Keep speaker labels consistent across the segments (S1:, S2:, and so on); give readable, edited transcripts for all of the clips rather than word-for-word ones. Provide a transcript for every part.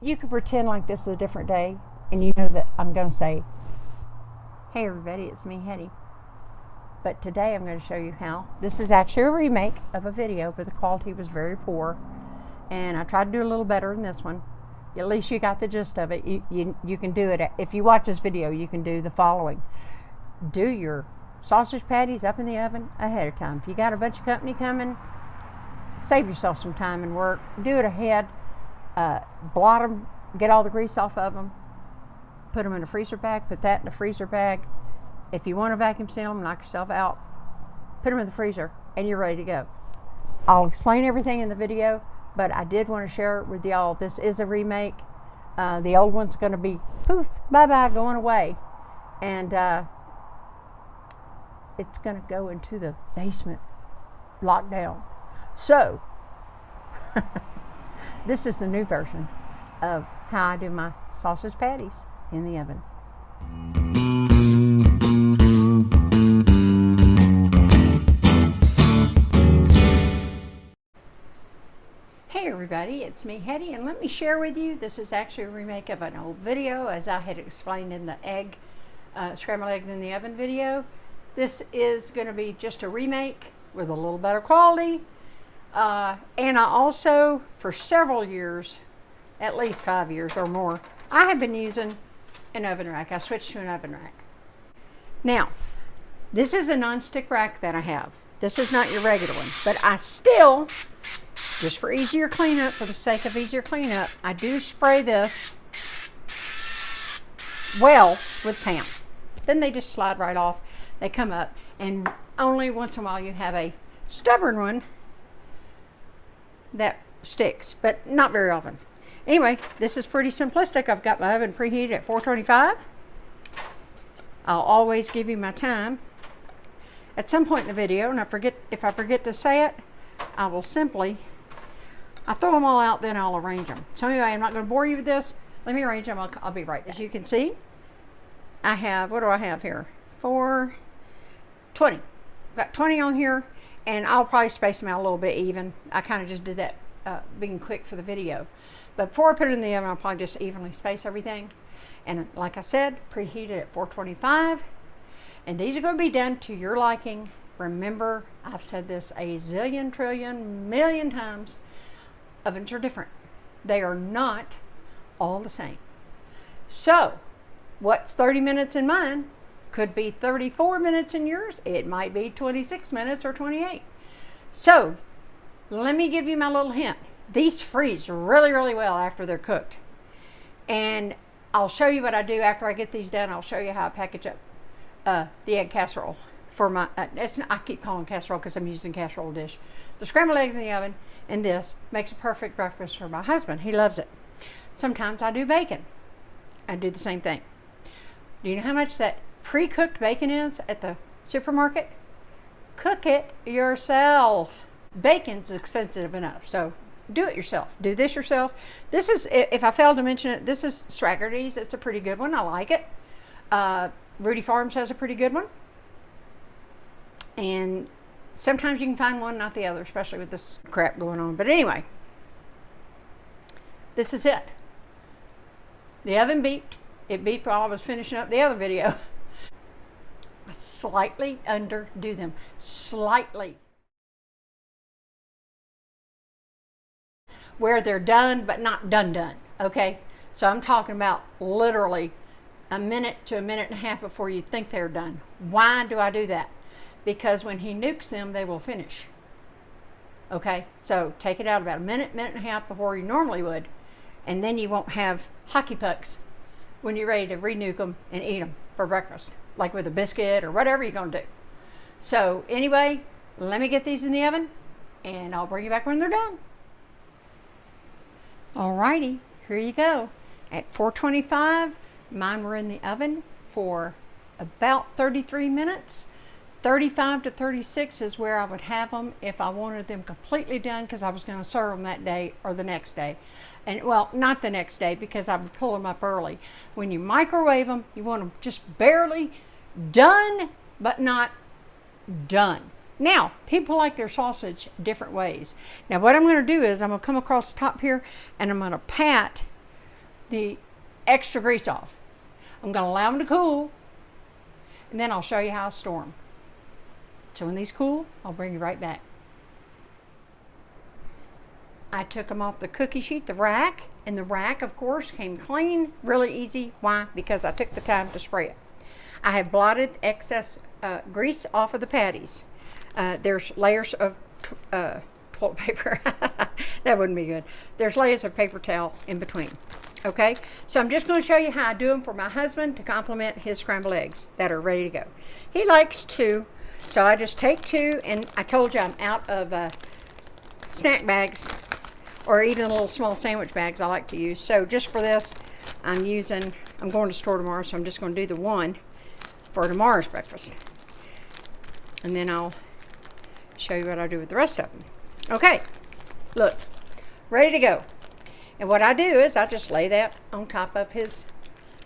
S1: You could pretend like this is a different day, and you know that I'm going to say, hey everybody, it's me, Hetty. But today I'm going to show you how. This is actually a remake of a video, but the quality was very poor. And I tried to do a little better than this one. At least you got the gist of it. You can do it. If you watch this video, you can do the following. Do your sausage patties up in the oven ahead of time. If you got a bunch of company coming, save yourself some time and work. Do it ahead. Blot them, get all the grease off of them, put them in a freezer bag, put that in a freezer bag. If you want to vacuum seal them, knock yourself out, put them in the freezer, and you're ready to go. I'll explain everything in the video, but I did want to share it with y'all. This is a remake. The old one's going to be poof, bye-bye, going away. And it's going to go into the basement, locked down. So, this is the new version of how I do my sausage patties in the oven. Hey everybody, it's me, Hetty, and let me share with you, this is actually a remake of an old video, as I had explained in the scrambled eggs in the oven video. This is going to be just a remake with a little better quality. And I also, for several years, at least 5 years or more, I have been using an oven rack. I switched to an oven rack. Now, this is a non-stick rack that I have. This is not your regular one, but I still, just for easier cleanup, for the sake of easier cleanup, I do spray this well with Pam. Then they just slide right off. They come up, and only once in a while you have a stubborn one that sticks, but not very often. Anyway, this is pretty simplistic. I've got my oven preheated at 425. I'll always give you my time. At some point in the video, and if I forget to say it, I will simply, I throw them all out, then I'll arrange them. So anyway, I'm not going to bore you with this. Let me arrange them. I'll be right back. As you can see, I have, what do I have here? 20. Got 20 on here. And I'll probably space them out a little bit even. I kind of just did that being quick for the video. But before I put it in the oven, I'll probably just evenly space everything. And like I said, preheated at 425. And these are going to be done to your liking. Remember, I've said this a zillion, trillion, million times. Ovens are different. They are not all the same. So, what's 30 minutes in mine could be 34 minutes in yours. It might be 26 minutes or 28. So let me give you my little hint. These freeze really, really well after they're cooked. And I'll show you what I do after I get these done. I'll show you how I package up the egg casserole for my, I keep calling casserole because I'm using casserole dish. The scrambled eggs in the oven, and this makes a perfect breakfast for my husband. He loves it. Sometimes I do bacon. I do the same thing. Do you know how much that pre-cooked bacon is at the supermarket? Cook it yourself. Bacon's expensive enough, so do it yourself. Do this yourself. This is, if I failed to mention it, this is Straggerty's. It's a pretty good one. I like it. Rudy Farms has a pretty good one. And sometimes you can find one, not the other, especially with this crap going on. But anyway, this is it. The oven beeped. It beeped while I was finishing up the other video. Slightly underdo them. Slightly. Where they're done, but not done. Okay? So I'm talking about literally a minute to a minute and a half before you think they're done. Why do I do that? Because when he nukes them, they will finish. Okay? So take it out about a minute, minute and a half before you normally would. And then you won't have hockey pucks when you're ready to re-nuke them and eat them for breakfast, like with a biscuit or whatever you're going to do. So anyway, let me get these in the oven, and I'll bring you back when they're done. Alrighty, here you go. At 425, mine were in the oven for about 33 minutes. 35 to 36 is where I would have them if I wanted them completely done, because I was going to serve them that day or the next day. And well, not the next day, because I would pull them up early. When you microwave them, you want them just barely done, but not done. Now, people like their sausage different ways. Now, what I'm going to do is I'm going to come across the top here, and I'm going to pat the extra grease off. I'm going to allow them to cool, and then I'll show you how I store them. So when these cool, I'll bring you right back. I took them off the cookie sheet, the rack, and the rack, of course, came clean, really easy. Why? Because I took the time to spray it. I have blotted excess grease off of the patties. There's layers of toilet paper. That wouldn't be good. There's layers of paper towel in between. Okay, so I'm just going to show you how I do them for my husband to complement his scrambled eggs that are ready to go. He likes 2, so I just take 2, and I told you I'm out of snack bags, or even little small sandwich bags I like to use. So just for this, I'm going to store tomorrow, so I'm just going to do the 1 for tomorrow's breakfast. And then I'll show you what I do with the rest of them. Okay, look, ready to go. And what I do is I just lay that on top of his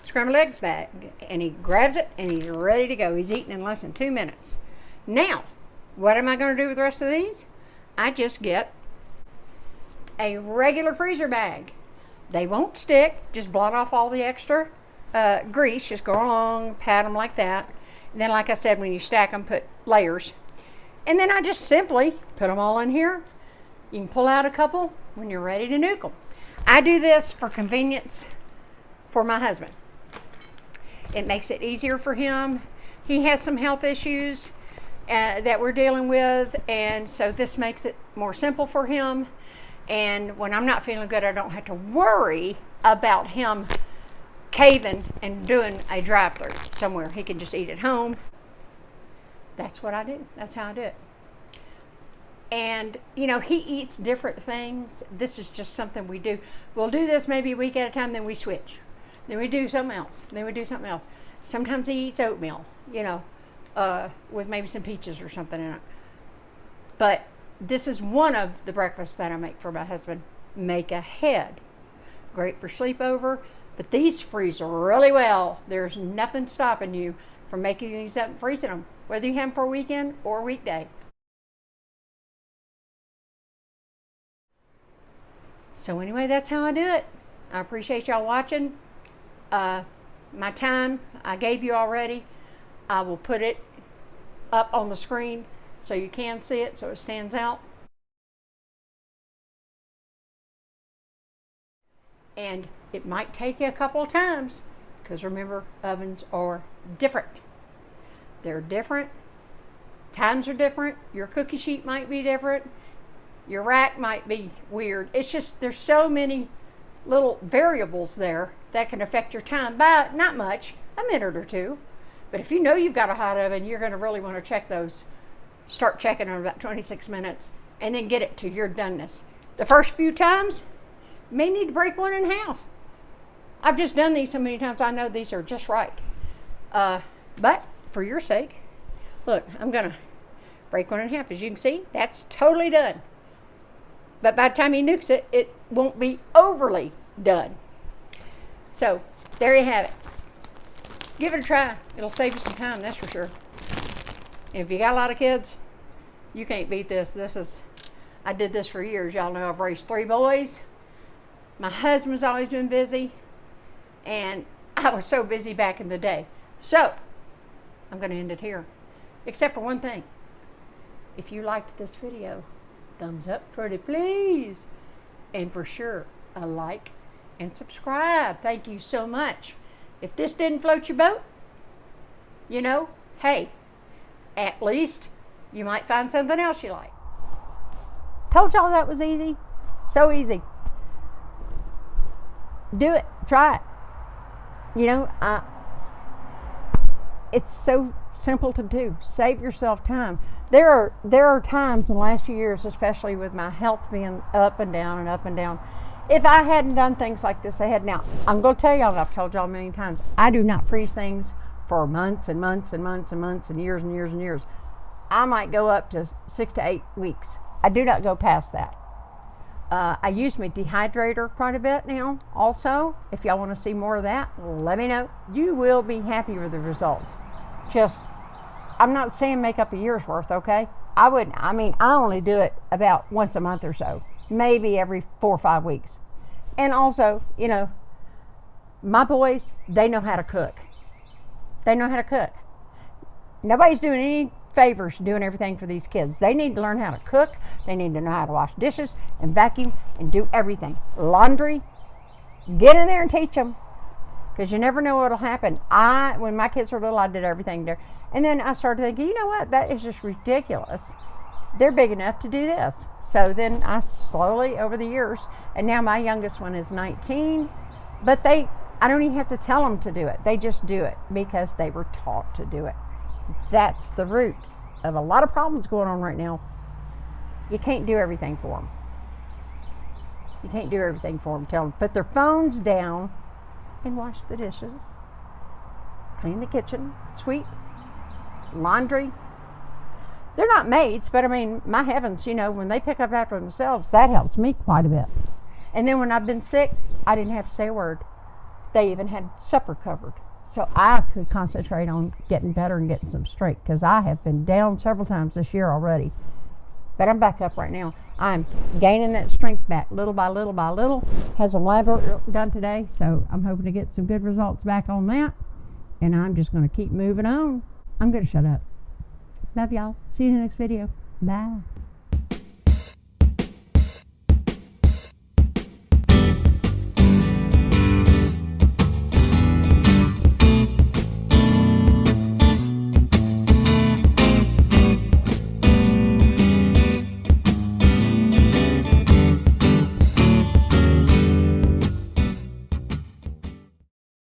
S1: scrambled eggs bag, and he grabs it and he's ready to go. He's eating in less than 2 minutes. Now, what am I going to do with the rest of these? I just get a regular freezer bag. They won't stick. Just blot off all the extra grease. Just go along, pat them like that. And then, like I said, when you stack them, put layers. And then I just simply put them all in here. You can pull out a couple when you're ready to nuke them. I do this for convenience for my husband. It makes it easier for him. He has some health issues that we're dealing with, and so this makes it more simple for him. And when I'm not feeling good, I don't have to worry about him caving and doing a drive-through somewhere. He can just eat at home. That's what I do. That's how I do it. And, you know, he eats different things. This is just something we do. We'll do this maybe a week at a time, then we switch. Then we do something else. Then we do something else. Sometimes he eats oatmeal, you know, with maybe some peaches or something in it. But this is one of the breakfasts that I make for my husband. Make ahead. Great for sleepover, but these freeze really well. There's nothing stopping you from making these up and freezing them, whether you have them for a weekend or a weekday. So anyway, that's how I do it. I appreciate y'all watching. My time I gave you already. I will put it up on the screen so you can see it, so it stands out. And it might take you a couple of times, because remember, ovens are different. They're different. Times are different. Your cookie sheet might be different. Your rack might be weird. It's just, there's so many little variables there that can affect your time by not much, a minute or 2. But if you know you've got a hot oven, you're going to really want to check those. Start checking in about 26 minutes and then get it to your doneness. The first few times, you may need to break one in half. I've just done these so many times, I know these are just right. But for your sake, look, I'm going to break one in half. As you can see, that's totally done. But by the time he nukes it, it won't be overly done. So, there you have it. Give it a try. It'll save you some time, that's for sure. And if you got a lot of kids, you can't beat this. I did this for years. Y'all know I've raised 3 boys. My husband's always been busy. And I was so busy back in the day. So, I'm going to end it here. Except for one thing. If you liked this video, thumbs up pretty please, and for sure a like and subscribe. Thank you so much. If this didn't float your boat, you know, hey, at least you might find something else you like. Told y'all that was easy. So easy. Do it. Try it. You know, it's so simple to do. Save yourself time. There are times in the last few years, especially with my health being up and down and up and down, if I hadn't done things like this ahead. Now, I'm going to tell y'all, and I've told y'all a million times, I do not freeze things for months and months and months and months and years and years and years. I might go up to 6 to 8 weeks. I do not go past that. I use my dehydrator quite a bit now also. If y'all want to see more of that, let me know. You will be happy with the results. Just, I'm not saying make up a year's worth, okay? I only do it about once a month or so, maybe every 4 or 5 weeks. And also, you know, My boys, they know how to cook. They know how to cook. Nobody's doing any favors doing everything for these kids. They need to learn how to cook. They need to know how to wash dishes and vacuum and do everything. Laundry, get in there and teach them, because you never know what'll happen. When my kids were little, I did everything there. And then I started thinking, you know what? That is just ridiculous. They're big enough to do this. So then I slowly, over the years, and now my youngest one is 19, but I don't even have to tell them to do it. They just do it because they were taught to do it. That's the root of a lot of problems going on right now. You can't do everything for them. You can't do everything for them. Tell them to put their phones down and wash the dishes, clean the kitchen, sweep, laundry. They're not maids, but I mean, my heavens, when they pick up after themselves, that helps me quite a bit. And then when I've been sick, I didn't have to say a word. They even had supper covered. So I could concentrate on getting better and getting some strength, because I have been down several times this year already. But I'm back up right now. I'm gaining that strength back little by little by little. Had some lab work done today, so I'm hoping to get some good results back on that. And I'm just going to keep moving on. I'm going to shut up. Love y'all. See you in the next video. Bye.